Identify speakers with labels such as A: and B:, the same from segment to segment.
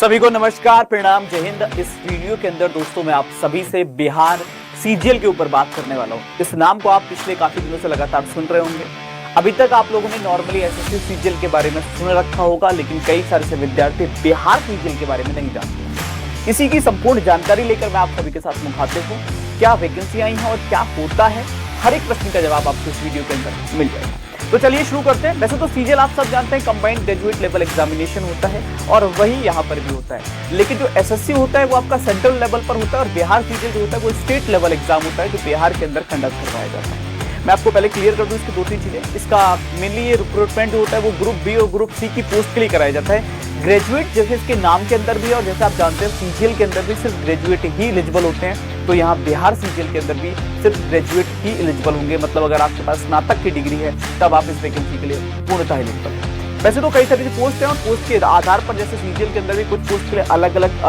A: सभी को नमस्कार, प्रणाम, जय हिंद। इस वीडियो के अंदर दोस्तों मैं आप सभी से बिहार सीजीएल के ऊपर बात करने वाला हूं। इस नाम को आप पिछले काफी दिनों से लगातार सुन रहे होंगे। अभी तक आप लोगों ने नॉर्मली एसएससी सीजीएल के बारे में सुन रखा होगा, लेकिन कई सारे से विद्यार्थी बिहार सीजीएल के बारे में नहीं जानते। इसी की संपूर्ण जानकारी लेकर मैं आप सभी के साथ मुखातिब हूँ। क्या वैकेंसी आई है और क्या होता है, हर एक प्रश्न का जवाब आपको इस वीडियो के अंदर मिल जाएगा। तो चलिए शुरू करते हैं। वैसे तो सीजीएल आप सब जानते हैं कंबाइंड ग्रेजुएट लेवल एग्जामिनेशन होता है और वही यहाँ पर भी होता है, लेकिन जो एसएससी होता है वो आपका सेंट्रल लेवल पर होता है और बिहार सीजीएल जो होता है वो स्टेट लेवल एग्जाम होता है जो बिहार के अंदर कंडक्ट करवाया जाता है। मैं आपको पहले क्लियर कर दूं इसकी दो तीन चीजें। इसका मेनली ये रिक्रूटमेंट जो होता है वो ग्रुप बी और ग्रुप सी की पोस्ट के लिए कराया जाता है। ग्रेजुएट जैसे इसके नाम के अंदर भी है और जैसे आप जानते हैं सीजीएल के अंदर भी सिर्फ ग्रेजुएट ही एलिजिबल होते हैं, तो यहाँ बिहार सीजीएल के अंदर भी सिर्फ ग्रेजुएट ही एलिजिबल होंगे। मतलब अगर आपके पास स्नातक की डिग्री है तब आप इस वैकेंसी के लिए पूर्णतः एलिजिबल हैं। वैसे तो कई सारी पोस्ट हैं और पोस्ट के आधार पर जैसे सीजीएल के अंदर भी कुछ पोस्ट के लिए अलग अलग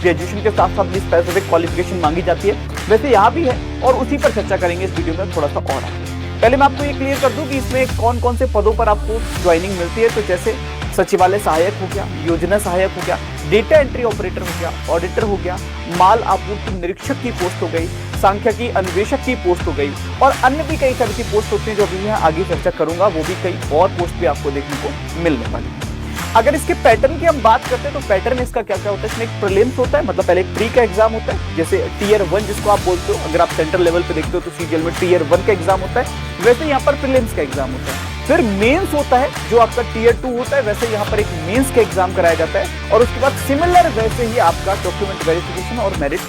A: ग्रेजुएशन के साथ साथ स्पेसिफिक क्वालिफिकेशन मांगी जाती है, वैसे यहाँ भी है और उसी पर चर्चा करेंगे इस वीडियो में थोड़ा सा और आगे। पहले मैं आपको ये क्लियर कर दूं कि इसमें कौन कौन से पदों पर आपको ज्वाइनिंग मिलती है। तो जैसे सचिवालय सहायक हो गया, योजना सहायक हो गया, डेटा एंट्री ऑपरेटर हो गया, ऑडिटर हो गया, माल आपूर्ति निरीक्षक की पोस्ट हो गई, सांख्यिकी अन्वेषक की पोस्ट हो गई और अन्य भी कई सारी पोस्ट होती है जो अभी मैं आगे चर्चा करूंगा। वो भी कई और पोस्ट भी आपको देखने को मिलने वाली है। अगर इसके पैटर्न की हम बात करते हैं तो पैटर्न इसका क्या क्या होता है। इसमें एक प्रीलिम्स होता है, मतलब पहले एक प्री का एग्जाम होता है, जैसे टीयर 1 जिसको आप बोलते हो। अगर आप सेंट्रल लेवल पे देखते हो तो सीजीएल में टीयर 1 का एग्जाम होता है, वैसे यहाँ पर प्रीलिम्स का एग्जाम होता है। फिर मेंस होता है जो आपका टीयर 2 होता है, वैसे यहाँ पर एक मेंस का एग्जाम कराया जाता है और उसके बाद सिमिलर वैसे ही आपका डॉक्यूमेंट वेरिफिकेशन और मेरिट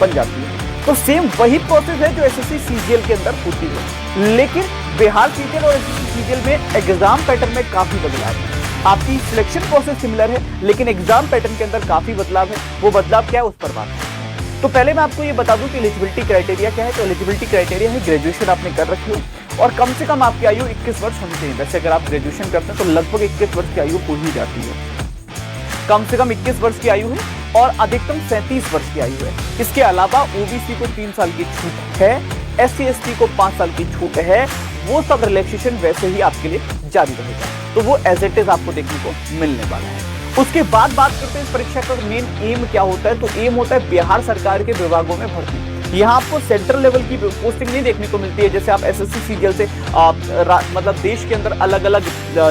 A: बन जाती है। तो सेम वही प्रोसेस है जो एसएससी सीजीएल के अंदर होती है, लेकिन बिहार सीजीएल और एसएससी सीजीएल में एग्जाम पैटर्न में काफी बदलाव है। आपकी सिलेक्शन प्रोसेस सिमिलर है लेकिन एग्जाम पैटर्न के अंदर काफी बदलाव है। वो बदलाव क्या है उस पर बात है। तो पहले मैं आपको ये बता दूं कि एलिजिबिलिटी क्राइटेरिया क्या है। तो एलिजिबिलिटी क्राइटेरिया है ग्रेजुएशन आपने कर रखी हो और कम से कम आपकी आयु 21 वर्ष होनी चाहिए। वैसे अगर आप ग्रेजुएशन करते हैं तो लगभग 21 वर्ष की आयु हो ही जाती है। कम से कम 21 वर्ष की आयु है और अधिकतम 37 वर्ष की आयु है। इसके अलावा ओबीसी को 3 साल की छूट है, एससी एसटी को 5 साल की छूट है। वो सब रिलैक्सेशन वैसे ही आपके लिए जारी रहेगा, तो वो एज इट इज आपको देखने को मिलने वाला है। उसके बाद बात करते हैं इस परीक्षा का मेन एम क्या होता है। तो एम होता है बिहार सरकार के विभागों में भर्ती। यहाँ आपको सेंट्रल लेवल की पोस्टिंग नहीं देखने को मिलती है, जैसे आप एसएससी सीजीएल से मतलब देश के अंदर अलग अलग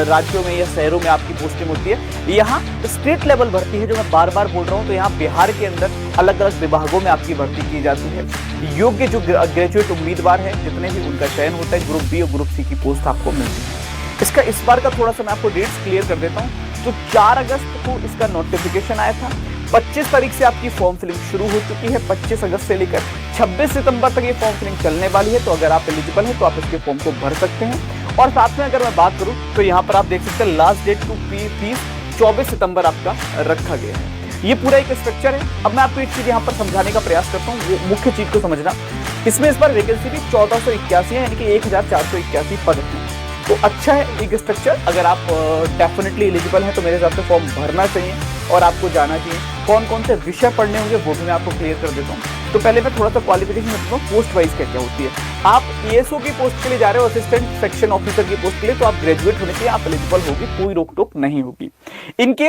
A: राज्यों में या शहरों में आपकी पोस्टिंग होती है। यहाँ स्टेट लेवल भर्ती है जो मैं बार बार बोल रहा हूँ। तो यहाँ बिहार के अंदर अलग अलग विभागों में आपकी भर्ती की जाती है। योग्य जो ग्रेजुएट उम्मीदवार है जितने भी, उनका चयन होता है। ग्रुप बी और ग्रुप सी की पोस्ट आपको मिलती है। इसका इस बार का थोड़ा सा मैं आपको डेट्स क्लियर कर देता हूँ। तो 4 अगस्त को इसका नोटिफिकेशन आया था। 25 तारीख से आपकी फॉर्म फिलिंग शुरू हो चुकी है। 25 अगस्त से लेकर 26 सितंबर तक ये फॉर्म फिलिंग चलने वाली है। तो अगर आप एलिजिबल हैं तो आप इसके फॉर्म को भर सकते हैं। और साथ में अगर मैं बात करूं तो यहाँ पर आप देख सकते हैं लास्ट डेट टू फीस 24 सितंबर आपका रखा गया है। ये पूरा एक स्ट्रक्चर है। अब मैं आपको एक चीज यहाँ पर समझाने का प्रयास करता हूँ, वो मुख्य चीज को समझना। इसमें इस बार वैकेंसी भी 1481 है, यानी कि 1481 पद है। तो अच्छा है एक स्ट्रक्चर। अगर आप डेफिनेटली एलिजिबल हैं तो मेरे हिसाब से फॉर्म भरना चाहिए और आपको जाना चाहिए। कौन कौन से विषय पढ़ने होंगे वो भी मैं आपको क्लियर कर देता हूँ। तो पहले मैं थोड़ा सा क्वालिफिकेशन बताता हूँ पोस्ट वाइज क्या क्या होती है। आप एएसओ की पोस्ट के लिए जा रहे हो, असिस्टेंट सेक्शन ऑफिसर की पोस्ट के लिए, तो आप ग्रेजुएट होने के लिए आप एलिजिबल होगी, कोई रोक टोक नहीं होगी। इनके